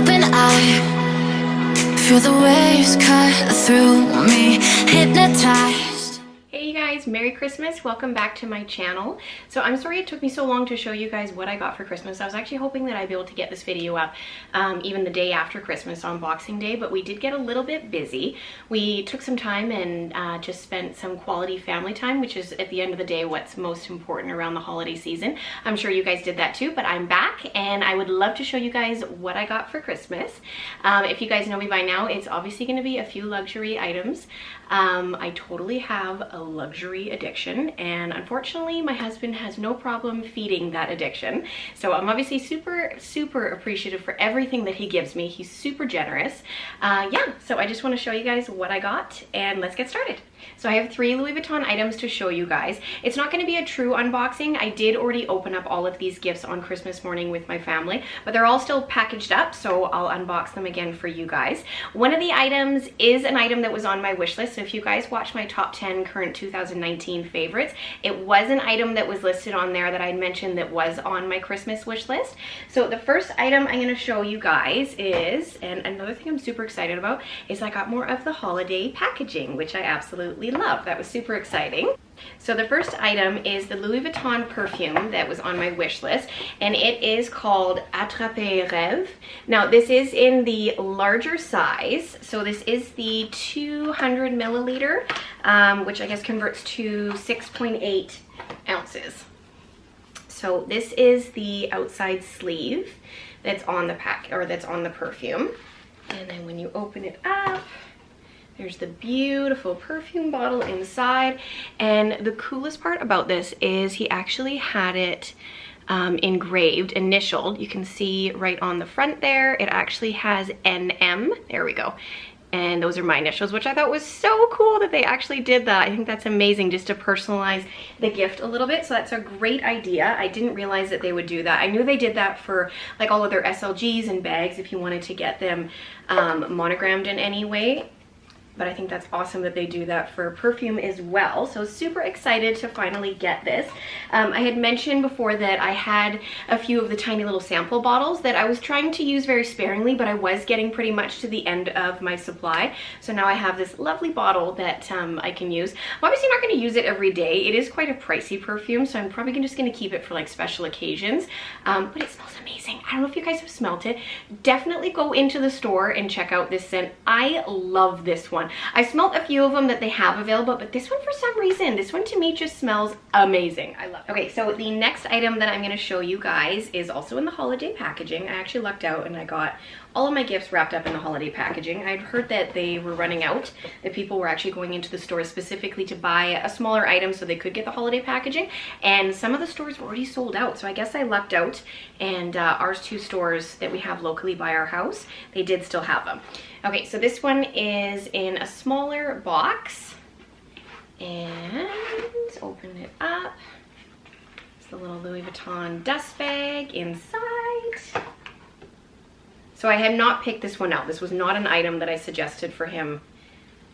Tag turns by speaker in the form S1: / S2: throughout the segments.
S1: open eye, feel the waves cut through me, hypnotized.
S2: Hey you guys, Merry Christmas. Welcome back to my channel. So I'm sorry it took me so long to show you guys what I got for Christmas. I was actually hoping that I'd be able to get this video up even the day after Christmas on Boxing Day, but we did get a little bit busy. We took some time and just spent some quality family time, which is at the end of the day what's most important around the holiday season. I'm sure you guys did that too, but I'm back and I would love to show you guys what I got for Christmas. If you guys know me by now, it's obviously going to be a few luxury items. I totally have a luxury addiction, and unfortunately my husband has no problem feeding that addiction. So I'm obviously super appreciative for everything that he gives me. He's super generous. Yeah, so I just want to show you guys what I got and let's get started. So I have 3 Louis Vuitton items to show you guys. It's not going to be a true unboxing. I did already open up all of these gifts on Christmas morning with my family, but they're all still packaged up, so I'll unbox them again for you guys. One of the items is an item that was on my wish list. So if you guys watch my top 10 current 2019 favorites, it was an item that was listed on there that I mentioned that was on my Christmas wish list. So the first item I'm going to show you guys is, and another thing I'm super excited about, is I got more of the holiday packaging, which I absolutely love. That was super exciting. So the first item is the Louis Vuitton perfume that was on my wish list, and it is called Attrape-rêve. Now this is in the larger size, so this is the 200 milliliter, which I guess converts to 6.8 ounces. So this is the outside sleeve that's on the pack, or that's on the perfume. And then when you open it up, there's the beautiful perfume bottle inside. And the coolest part about this is he actually had it engraved, initialed. You can see right on the front there, it actually has NM. There we go. And those are my initials, which I thought was so cool that they actually did that. I think that's amazing, just to personalize the gift a little bit. So that's a great idea. I didn't realize that they would do that. I knew they did that for like all of their SLGs and bags if you wanted to get them monogrammed in any way. But I think that's awesome that they do that for perfume as well. So super excited to finally get this. I had mentioned before that I had a few of the tiny little sample bottles that I was trying to use very sparingly, but I was getting pretty much to the end of my supply. So now I have this lovely bottle that I can use. I'm obviously not going to use it every day. It is quite a pricey perfume, so I'm probably just going to keep it for like special occasions. But it smells amazing. I don't know if you guys have smelt it. Definitely go into the store and check out this scent. I love this one. I smelled a few of them that they have available, but this one, for some reason, this one to me just smells amazing. I love it. Okay, so the next item that I'm going to show you guys is also in the holiday packaging. I actually lucked out and I got all of my gifts wrapped up in the holiday packaging. I'd heard that they were running out, that people were actually going into the stores specifically to buy a smaller item so they could get the holiday packaging, and some of the stores were already sold out. So I guess I lucked out, and ours 2 stores that we have locally by our house, they did still have them. Okay, so this one is in a smaller box, and open it up. It's the little Louis Vuitton dust bag inside. So I had not picked this one out. This was not an item that I suggested for him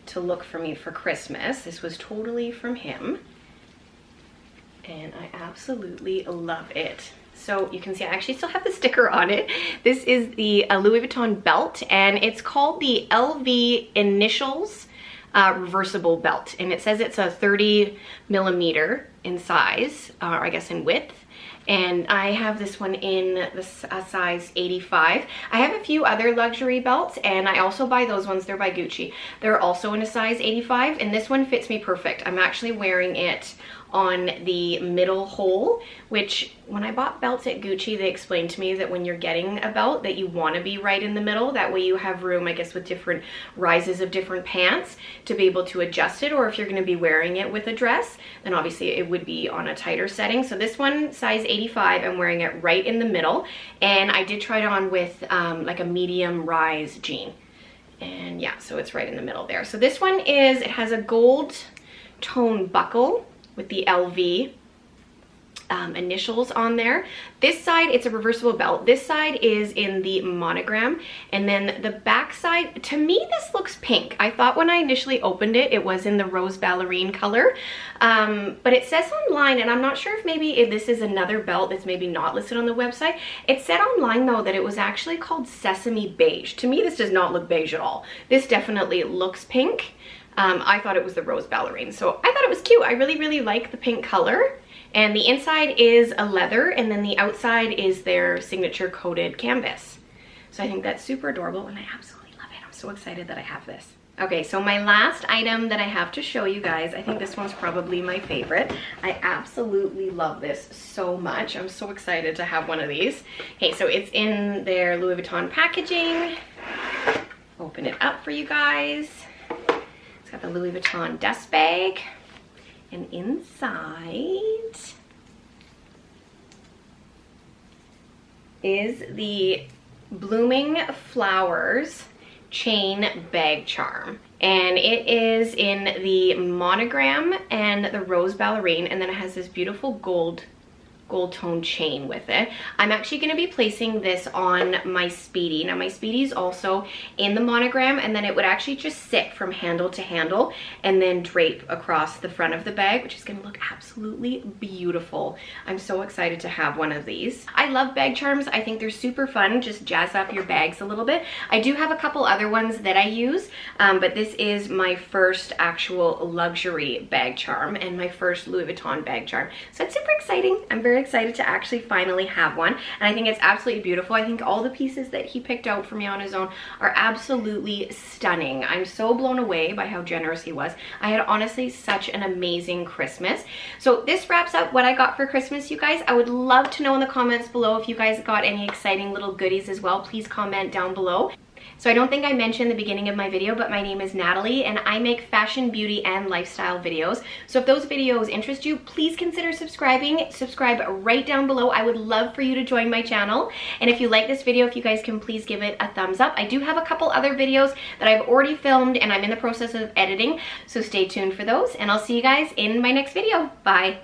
S2: to look for me for Christmas. This was totally from him, and I absolutely love it. So you can see I actually still have the sticker on it. This is the Louis Vuitton belt, and it's called the LV Initials reversible belt. And it says it's a 30 millimeter in size, or I guess in width. And I have this one in the size 85. I have a few other luxury belts, and I also buy those ones. They're by Gucci. They're also in a size 85, and this one fits me perfect. I'm actually wearing it on the middle hole, which when I bought belts at Gucci, they explained to me that when you're getting a belt that you want to be right in the middle. That way you have room, I guess, with different rises of different pants to be able to adjust it, or if you're going to be wearing it with a dress, then obviously it would be on a tighter setting. So this one, size 85, I'm wearing it right in the middle, and I did try it on with like a medium rise jean, and yeah, so it's right in the middle there. So this one is, it has a gold tone buckle with the LV initials on there. This side, it's a reversible belt. This side is in the monogram, and then the back side, to me this looks pink. I thought when I initially opened it, it was in the rose ballerine color, but it says online, and I'm not sure if this is another belt that's maybe not listed on the website. It said online though that it was actually called Sesame Beige. To me this does not look beige at all. This definitely looks pink. I thought it was the rose ballerine, so I thought it was cute. I really like the pink color. And the inside is a leather, and then the outside is their signature coated canvas. So I think that's super adorable, and I absolutely love it. I'm so excited that I have this. Okay, so my last item that I have to show you guys, I think this one's probably my favorite. I absolutely love this so much. I'm so excited to have one of these. Okay, so it's in their Louis Vuitton packaging. Open it up for you guys. It's got the Louis Vuitton dust bag. And inside is the Blooming Flowers chain bag charm. And it is in the monogram and the rose ballerine, and then it has this beautiful gold tone chain with it. I'm actually going to be placing this on my Speedy. Now my Speedy is also in the monogram, and then it would actually just sit from handle to handle and then drape across the front of the bag, which is going to look absolutely beautiful. I'm so excited to have one of these. I love bag charms. I think they're super fun. Just jazz up your bags a little bit. I do have a couple other ones that I use, but this is my first actual luxury bag charm and my first Louis Vuitton bag charm. So it's super exciting. I'm very excited to actually finally have one, and I think it's absolutely beautiful. I think all the pieces that he picked out for me on his own are absolutely stunning. I'm so blown away by how generous he was. I had honestly such an amazing Christmas. So this wraps up what I got for Christmas, you guys. I would love to know in the comments below if you guys got any exciting little goodies as well. Please comment down below. So I don't think I mentioned the beginning of my video, but my name is Natalie, and I make fashion, beauty, and lifestyle videos. So if those videos interest you, please consider subscribing. Subscribe right down below. I would love for you to join my channel. And if you like this video, if you guys can please give it a thumbs up. I do have a couple other videos that I've already filmed and I'm in the process of editing, so stay tuned for those, and I'll see you guys in my next video. Bye.